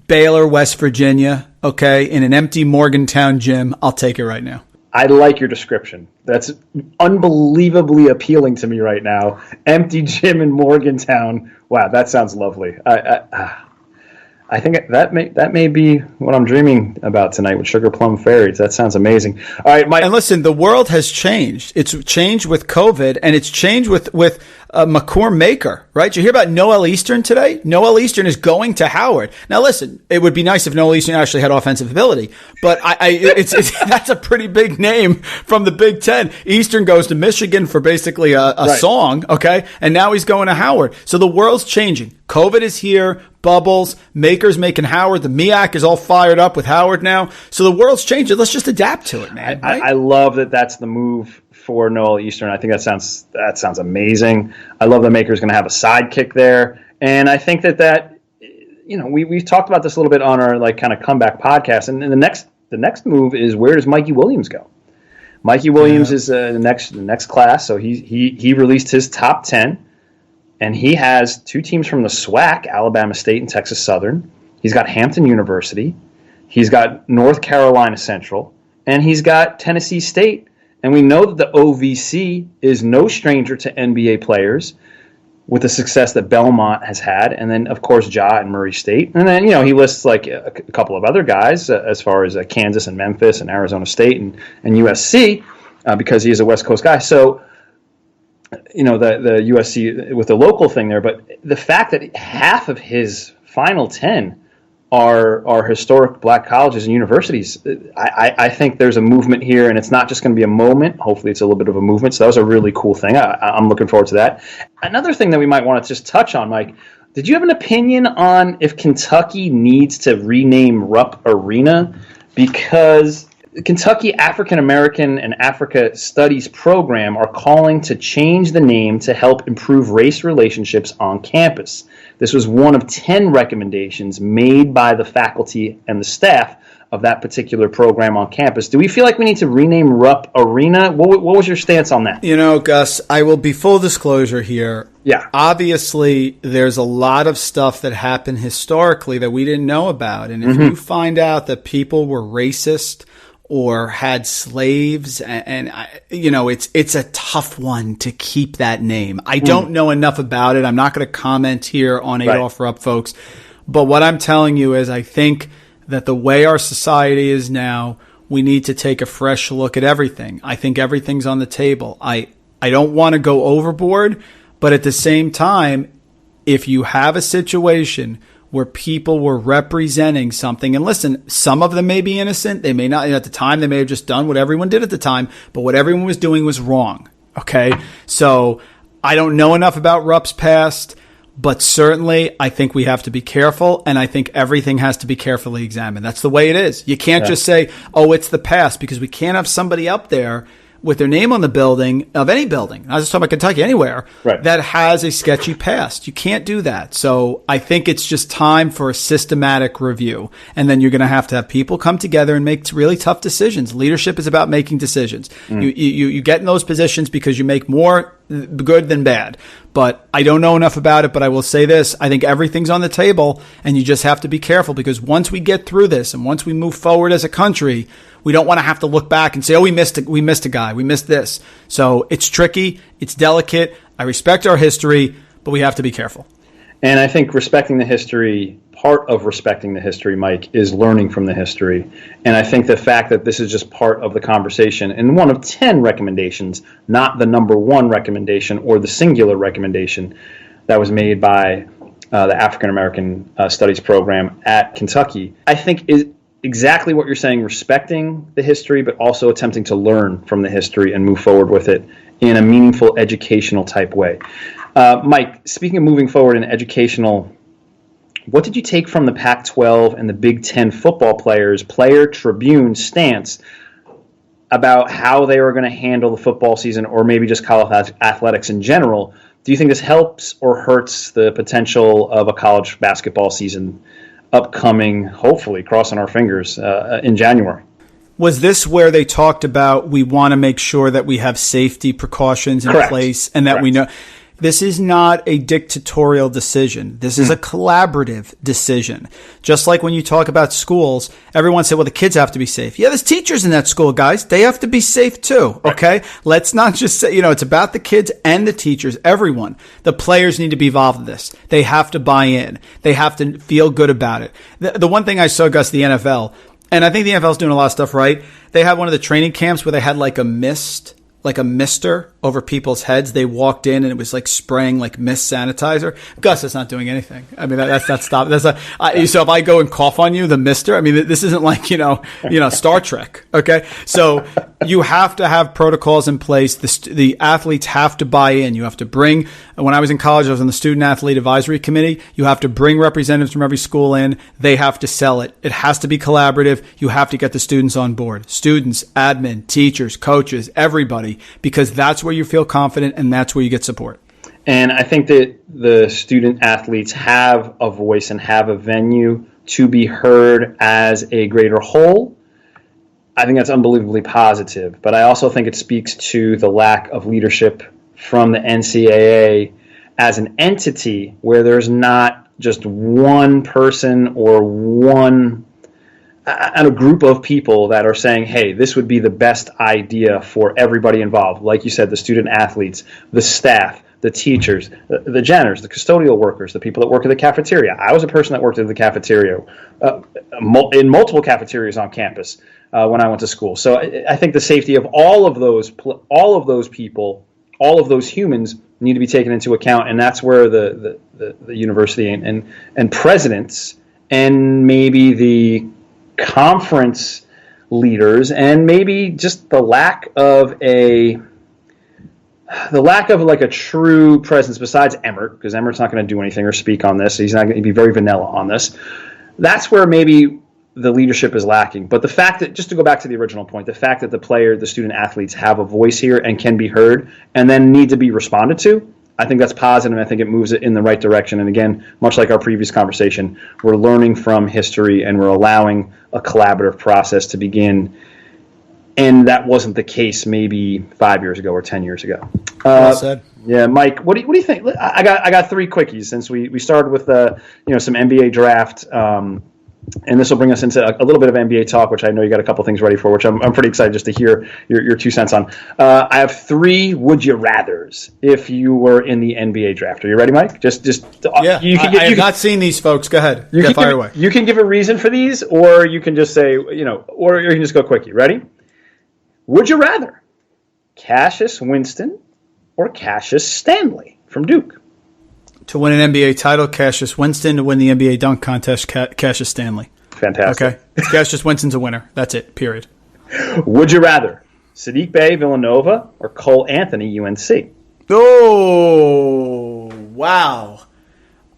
Baylor, West Virginia, okay, in an empty Morgantown gym. I'll take it right now. I like your description. That's unbelievably appealing to me right now. Empty gym in Morgantown. Wow, that sounds lovely. I think that may be what I'm dreaming about tonight with Sugar Plum Fairies. That sounds amazing. All right, Mike. And listen, the world has changed. It's changed with COVID, and it's changed with Makur Maker, right? Did you hear about Noel Eastern today? Noel Eastern is going to Howard. Now, listen, it would be nice if Noel Eastern actually had offensive ability, but it's that's a pretty big name from the Big Ten. Eastern goes to Michigan for basically a right. song, okay? And now he's going to Howard. So the world's changing. COVID is here. Bubbles. Maker's making Howard. The MEAC is all fired up with Howard now. So the world's changing. Let's just adapt to it, man. Right? I love that that's the move for Noel Eastern. I think that sounds amazing. I love that Maker's going to have a sidekick there. And I think that we've talked about this a little bit on our kind of comeback podcast. And in the next the next move is, where does Mikey Williams go? Mikey Williams is the next class, so he released his top 10, and he has 2 teams from the SWAC, Alabama State and Texas Southern. He's got Hampton University. He's got North Carolina Central, and he's got Tennessee State. And we know that the OVC is no stranger to NBA players with the success that Belmont has had. And then, of course, Ja and Murray State. And then, he lists like a couple of other guys as far as Kansas and Memphis and Arizona State and USC because he is a West Coast guy. So, the USC with the local thing there. But the fact that half of his final 10 are historic black colleges and universities, I think there's a movement here, and it's not just going to be a moment. Hopefully it's a little bit of a movement, so that was a really cool thing. I'm looking forward to that. Another thing that we might want to just touch on, Mike, did you have an opinion on if Kentucky needs to rename Rupp Arena? Because the Kentucky African American and Africa Studies program are calling to change the name to help improve race relationships on campus. This was one of 10 recommendations made by the faculty and the staff of that particular program on campus. Do we feel like we need to rename Rupp Arena? What was your stance on that? Gus, I will be full disclosure here. Yeah. Obviously, there's a lot of stuff that happened historically that we didn't know about. And if you find out that people were racist or had slaves, and it's a tough one to keep that name. I don't know enough about it. I'm not going to comment here on Adolph Rupp, folks. But what I'm telling you is I think that the way our society is now, we need to take a fresh look at everything. I think everything's on the table. I don't want to go overboard, but at the same time, if you have a situation where people were representing something, and listen, some of them may be innocent. They may not, at the time, they may have just done what everyone did at the time, but what everyone was doing was wrong. Okay. So I don't know enough about Rupp's past, but certainly I think we have to be careful, and I think everything has to be carefully examined. That's the way it is. You can't just say, oh, it's the past, because we can't have somebody up there with their name on the building of any building, I was just talking about Kentucky, anywhere, that has a sketchy past. You can't do that. So I think it's just time for a systematic review. And then you're going to have people come together and make really tough decisions. Leadership is about making decisions. You get in those positions because you make more good than bad. But I don't know enough about it, but I will say this. I think everything's on the table, and you just have to be careful, because once we get through this and once we move forward as a country, we don't want to have to look back and say, oh, we missed a guy. We missed this. So it's tricky. It's delicate. I respect our history, but we have to be careful. And I think respecting the history, part of respecting the history, Mike, is learning from the history. And I think the fact that this is just part of the conversation and one of 10 recommendations, not the number one recommendation or the singular recommendation that was made by the African American Studies program at Kentucky, I think is exactly what you're saying, respecting the history, but also attempting to learn from the history and move forward with it in a meaningful educational type way. Mike, speaking of moving forward in educational, what did you take from the Pac-12 and the Big Ten football players' Player Tribune stance about how they were going to handle the football season, or maybe just college athletics in general? Do you think this helps or hurts the potential of a college basketball season upcoming, hopefully, crossing our fingers, in January? Was this where they talked about we want to make sure that we have safety precautions in place and that we know? This is not a dictatorial decision. This is a collaborative decision. Just like when you talk about schools, everyone said, well, the kids have to be safe. Yeah, there's teachers in that school, guys. They have to be safe too, okay? Let's not just say, it's about the kids and the teachers, everyone. The players need to be involved in this. They have to buy in. They have to feel good about it. The one thing I saw, Gus, the NFL, and I think the NFL is doing a lot of stuff right. They had one of the training camps where they had like a mister over people's heads. They walked in and it was like spraying like mist sanitizer. Gus, that's not doing anything. I mean, that's not stop. That's not, so if I go and cough on you, the mister, I mean, this isn't like, Star Trek. Okay. So you have to have protocols in place. The athletes have to buy in. You have to bring, when I was in college, I was on the student athlete advisory committee. You have to bring representatives from every school in. They have to sell it. It has to be collaborative. You have to get the students on board. Students, admin, teachers, coaches, everybody, because that's where you feel confident and that's where you get support. And I think that the student athletes have a voice and have a venue to be heard as a greater whole. I think that's unbelievably positive, but I also think it speaks to the lack of leadership from the NCAA as an entity, where there's not just one person or a group of people that are saying, hey, this would be the best idea for everybody involved. Like you said, the student athletes, the staff, the teachers, the janitors, the custodial workers, the people that work in the cafeteria. I was a person that worked in the cafeteria, in multiple cafeterias on campus when I went to school. So I think the safety of all of those people, all of those humans need to be taken into account, and that's where the university and presidents and maybe the conference leaders and maybe just the lack of like a true presence besides Emmert, because Emmert's not going to do anything or speak on this. He's not going to be very vanilla on this. That's where maybe the leadership is lacking. But the fact that, just to go back to the original point, the fact that the student athletes have a voice here and can be heard and then need to be responded to, I think that's positive, and I think it moves it in the right direction. And again, much like our previous conversation, we're learning from history and we're allowing a collaborative process to begin. And that wasn't the case maybe 5 years ago or 10 years ago. Well said. Yeah, Mike, what do you think? I got three quickies since we started with some NBA draft. And this will bring us into a little bit of NBA talk, which I know you got a couple things ready for, which I'm pretty excited just to hear your 2 cents on. I have 3 would you rathers if you were in the NBA draft. Are you ready, Mike? Yeah. I have not seen these folks. Go ahead. Fire away. You can give a reason for these, or you can just say, or you can just go quickie. Ready? Would you rather Cassius Winston or Cassius Stanley from Duke? To win an NBA title, Cassius Winston. To win the NBA dunk contest, Cassius Stanley. Fantastic. Okay. Cassius Winston's a winner. That's it. Period. Would you rather Sadiq Bey, Villanova, or Cole Anthony, UNC? Oh, wow.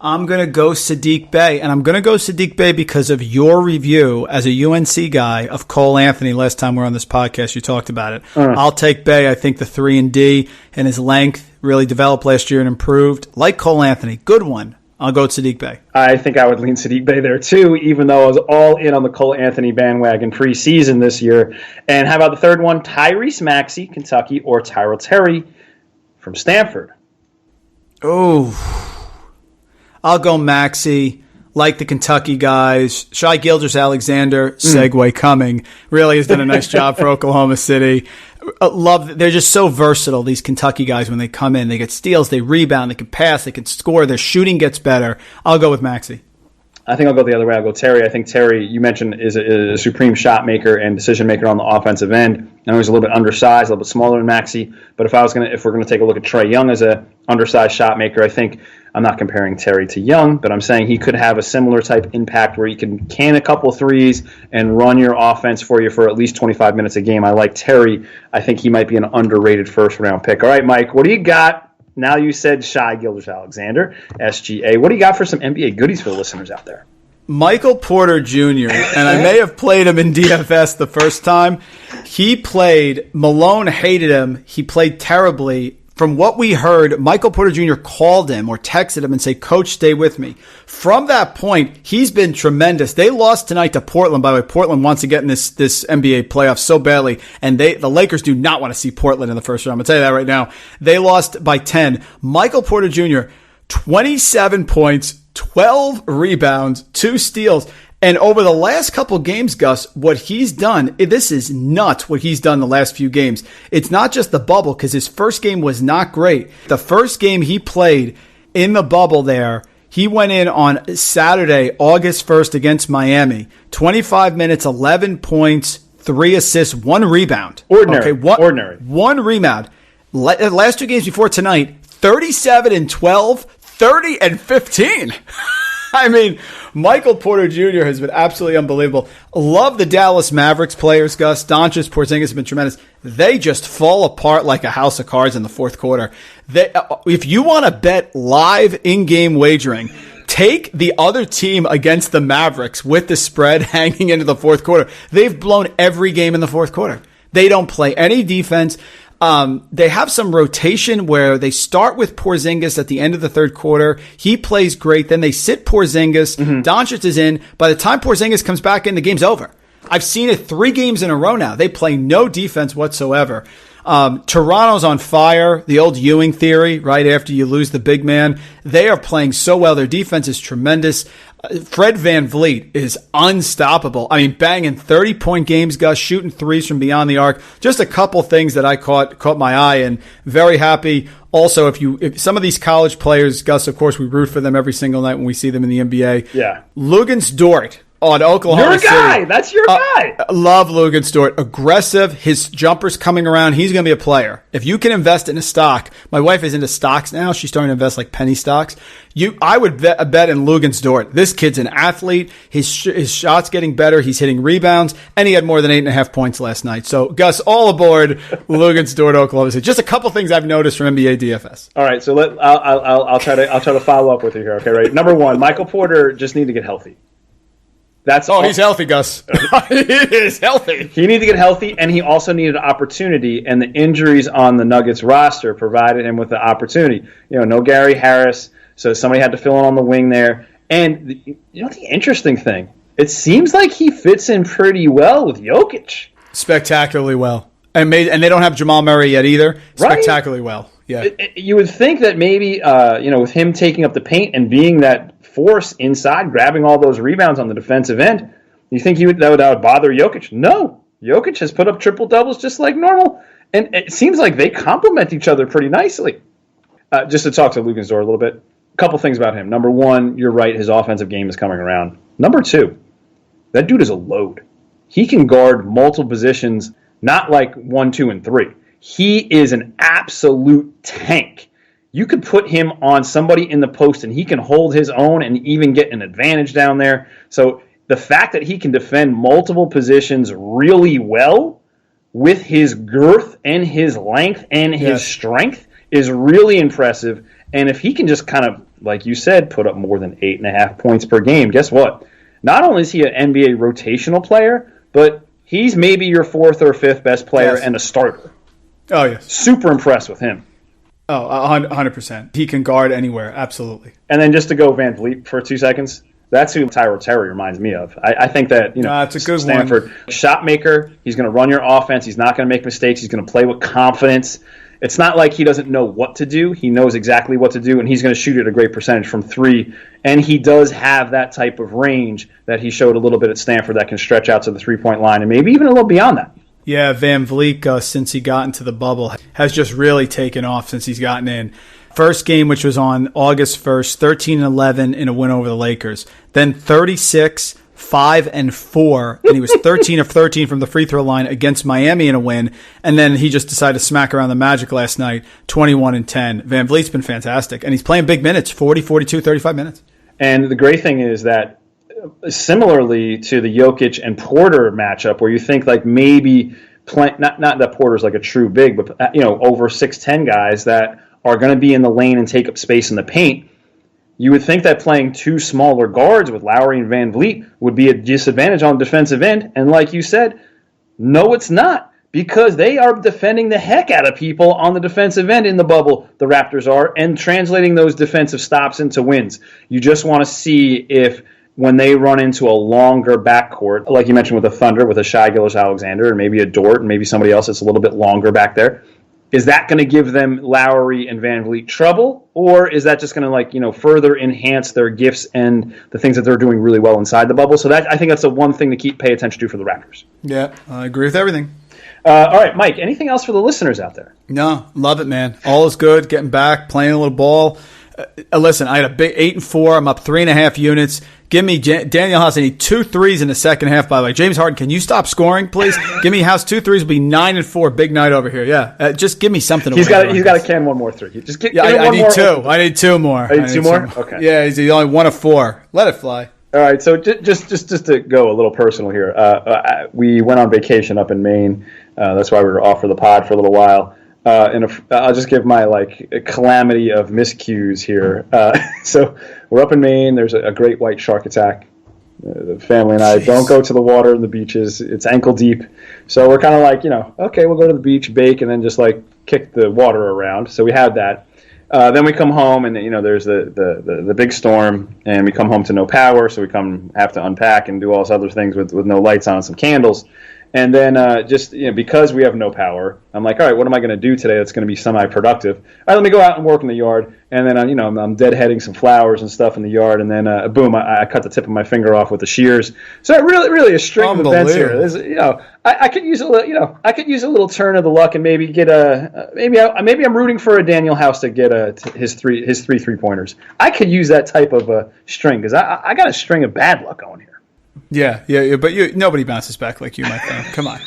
I'm going to go Sadiq Bey, and I'm going to go Sadiq Bey because of your review as a UNC guy of Cole Anthony. Last time we were on this podcast, you talked about it. I'll take Bey. I think the 3-and-D and his length really developed last year and improved. Like Cole Anthony, good one. I'll go Sadiq Bey. I think I would lean Sadiq Bey there too, even though I was all in on the Cole Anthony bandwagon preseason this year. And how about the third one? Tyrese Maxey, Kentucky, or Tyrell Terry from Stanford? Oh, I'll go Maxey, like the Kentucky guys. Shai Gilgeous-Alexander, segue coming, really has done a nice job for Oklahoma City. They're just so versatile, these Kentucky guys. When they come in, they get steals, they rebound, they can pass, they can score, their shooting gets better. I'll go with Maxey. I think I'll go the other way. I'll go Terry. I think Terry, you mentioned, is a supreme shot maker and decision maker on the offensive end. I know he's a little bit undersized, a little bit smaller than Maxey. But if we're going to take a look at Trae Young as a undersized shot maker, I think I'm not comparing Terry to Young, but I'm saying he could have a similar type impact where he can a couple threes and run your offense for you for at least 25 minutes a game. I like Terry. I think he might be an underrated first-round pick. All right, Mike, what do you got? Now you said Shai Gilgeous-Alexander, SGA. What do you got for some NBA goodies for the listeners out there? Michael Porter Jr., and I may have played him in DFS the first time. Malone hated him. He played terribly. From what we heard, Michael Porter Jr. called him or texted him and said, "Coach, stay with me." From that point, he's been tremendous. They lost tonight to Portland. By the way, Portland wants to get in this NBA playoff so badly, and the Lakers do not want to see Portland in the first round. I'm going to tell you that right now. They lost by 10. Michael Porter Jr., 27 points, 12 rebounds, 2 steals. And over the last couple games, Gus, what he's done, this is nuts what he's done the last few games. It's not just the bubble, because his first game was not great. The first game he played in the bubble there, he went in on Saturday, August 1st against Miami. 25 minutes, 11 points, 3 assists, 1 rebound. Ordinary. Okay, ordinary. 1 rebound. Last 2 games before tonight, 37 and 12, 30 and 15. I mean, Michael Porter Jr. has been absolutely unbelievable. Love the Dallas Mavericks players, Gus. Doncic, Porzingis have been tremendous. They just fall apart like a house of cards in the fourth quarter. If you want to bet live in-game wagering, take the other team against the Mavericks with the spread hanging into the fourth quarter. They've blown every game in the fourth quarter. They don't play any defense. They have some rotation where they start with Porzingis at the end of the third quarter. He plays great. Then they sit Porzingis. Doncic is in. By the time Porzingis comes back in, the game's over. I've seen it 3 games in a row now. They play no defense whatsoever. Toronto's on fire. The old Ewing theory, right after you lose the big man. They are playing so well. Their defense is tremendous. Fred VanVleet is unstoppable. I mean, banging 30-point games, Gus, shooting threes from beyond the arc. Just a couple things that I caught my eye, and very happy. Also, if some of these college players, Gus, of course, we root for them every single night when we see them in the NBA. Yeah. Luguentz-Dort on Oklahoma City. Your guy. That's your guy. Love Luguentz-Dort. Aggressive. His jumper's coming around. He's going to be a player. If you can invest in a stock, my wife is into stocks now. She's starting to invest like penny stocks. I would bet in Luguentz-Dort. This kid's an athlete. His shot's getting better. He's hitting rebounds, and he had more than 8.5 points last night. So, Gus, all aboard Luguentz-Dort, Oklahoma City. Just a couple things I've noticed from NBA DFS. All right, so I'll try to follow up with you here. Okay, right. Number one, Michael Porter just need to get healthy. He's healthy, Gus. He is healthy. He needed to get healthy, and he also needed an opportunity, and the injuries on the Nuggets roster provided him with the opportunity. No Gary Harris, so somebody had to fill in on the wing there. And the interesting thing, it seems like he fits in pretty well with Jokic. Spectacularly well. And they don't have Jamal Murray yet either. Spectacularally well. Yeah. You would think that maybe, with him taking up the paint and being that force inside, grabbing all those rebounds on the defensive end, you think that would bother Jokic? No. Jokic has put up triple-doubles just like normal, and it seems like they complement each other pretty nicely. Just to talk to Luguentz-Dort a little bit, a couple things about him. Number one, you're right, his offensive game is coming around. Number two, that dude is a load. He can guard multiple positions, not like 1, 2, and 3. He is an absolute tank. You could put him on somebody in the post, and he can hold his own and even get an advantage down there. So the fact that he can defend multiple positions really well with his girth and his length and his strength is really impressive. And if he can just kind of, like you said, put up more than 8.5 points per game, guess what? Not only is he an NBA rotational player, but he's maybe your 4th or 5th best player and a starter. Oh, yes. Super impressed with him. Oh, 100%. He can guard anywhere, absolutely. And then just to go VanVleet for 2 seconds, that's who Tyrell Terry reminds me of. I think that, it's a good Stanford shot maker. He's going to run your offense. He's not going to make mistakes. He's going to play with confidence. It's not like he doesn't know what to do. He knows exactly what to do, and he's going to shoot at a great percentage from 3. And he does have that type of range that he showed a little bit at Stanford that can stretch out to the 3-point line and maybe even a little beyond that. Yeah, VanVleet, since he got into the bubble, has just really taken off since he's gotten in. First game, which was on August 1st, 13-11 in a win over the Lakers. Then 36, 5-4, and he was 13 of 13 from the free throw line against Miami in a win. And then he just decided to smack around the Magic last night, 21-10. VanVleet's been fantastic, and he's playing big minutes, 40, 42, 35 minutes. And the great thing is that similarly to the Jokic and Porter matchup, where you think like maybe not that Porter's like a true big, but over 6'10" guys that are going to be in the lane and take up space in the paint, you would think that playing 2 smaller guards with Lowry and VanVleet would be a disadvantage on the defensive end. And like you said, no, it's not, because they are defending the heck out of people on the defensive end in the bubble, the Raptors are, and translating those defensive stops into wins. You just want to see if when they run into a longer backcourt, like you mentioned with the Thunder, with a Shai Gilgeous-Alexander, and maybe a Dort, and maybe somebody else that's a little bit longer back there, is that going to give them Lowry and VanVleet trouble, or is that just going to further enhance their gifts and the things that they're doing really well inside the bubble? So I think that's the one thing to pay attention to for the Raptors. Yeah, I agree with everything. All right, Mike, anything else for the listeners out there? No, love it, man. All is good, getting back, playing a little ball. Listen, I had a big 8-4. I'm up 3.5 units. Give me Daniel House. I need 2 threes in the second half, by the way. James Harden, can you stop scoring, please? Give me House 2 threes. Will be 9-4. Big night over here. Yeah, just give me something. He's got to can one more 3. Just I need 2. I need 2 more. I need 2 more. Okay. Yeah, he's only 1 of 4. Let it fly. All right. So just to go a little personal here, we went on vacation up in Maine. That's why we were off for the pod for a little while. I'll just give my calamity of miscues here. So we're up in Maine. There's a great white shark attack. The family and I don't go to the water and the beaches. It's ankle deep. So we're kind of okay, we'll go to the beach, bake, and then just kick the water around. So we had that. Then we come home, and there's the big storm, and we come home to no power, so we have to unpack and do all these other things with no lights on and some candles. And then because we have no power, I'm like, all right, what am I going to do today that's going to be semi-productive? All right, let me go out and work in the yard. And then I'm deadheading some flowers and stuff in the yard. And then boom, I cut the tip of my finger off with the shears. So it really a string of events here. There's, I could use a little, I could use a little turn of the luck and maybe get maybe I'm rooting for a Daniel House to get his three 3-pointers. I could use that type of string because I got a string of bad luck going here. Yeah, but nobody bounces back like you, my friend. Come on.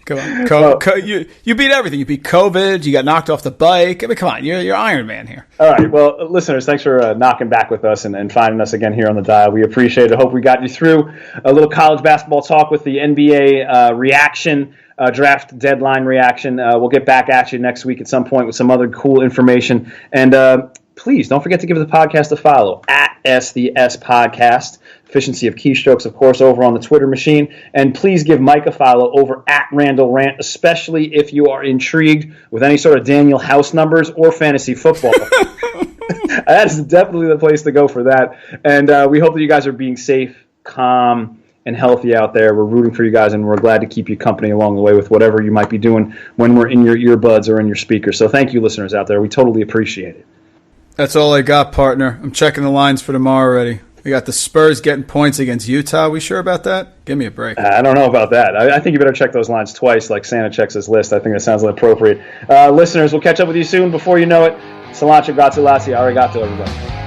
You beat everything. You beat COVID. You got knocked off the bike. I mean, come on. You're Iron Man here. All right. Well, listeners, thanks for knocking back with us and finding us again here on the dial. We appreciate it. Hope we got you through a little college basketball talk with the NBA reaction, draft deadline reaction. We'll get back at you next week at some point with some other cool information. And please don't forget to give the podcast a follow at SDS Podcast. Efficiency of keystrokes, of course, over on the Twitter machine. And please give Mike a follow over at Randall Rant, especially if you are intrigued with any sort of Daniel House numbers or fantasy football. That is definitely the place to go for that. And we hope that you guys are being safe, calm, and healthy out there. We're rooting for you guys, and we're glad to keep you company along the way with whatever you might be doing when we're in your earbuds or in your speakers. So thank you, listeners out there. We totally appreciate it. That's all I got, partner. I'm checking the lines for tomorrow already. We got the Spurs getting points against Utah. We sure about that? Give me a break. I don't know about that. I think you better check those lines twice like Santa checks his list. I think that sounds appropriate. Listeners, we'll catch up with you soon. Before you know it, Cilantro, grazie, arigato, everybody.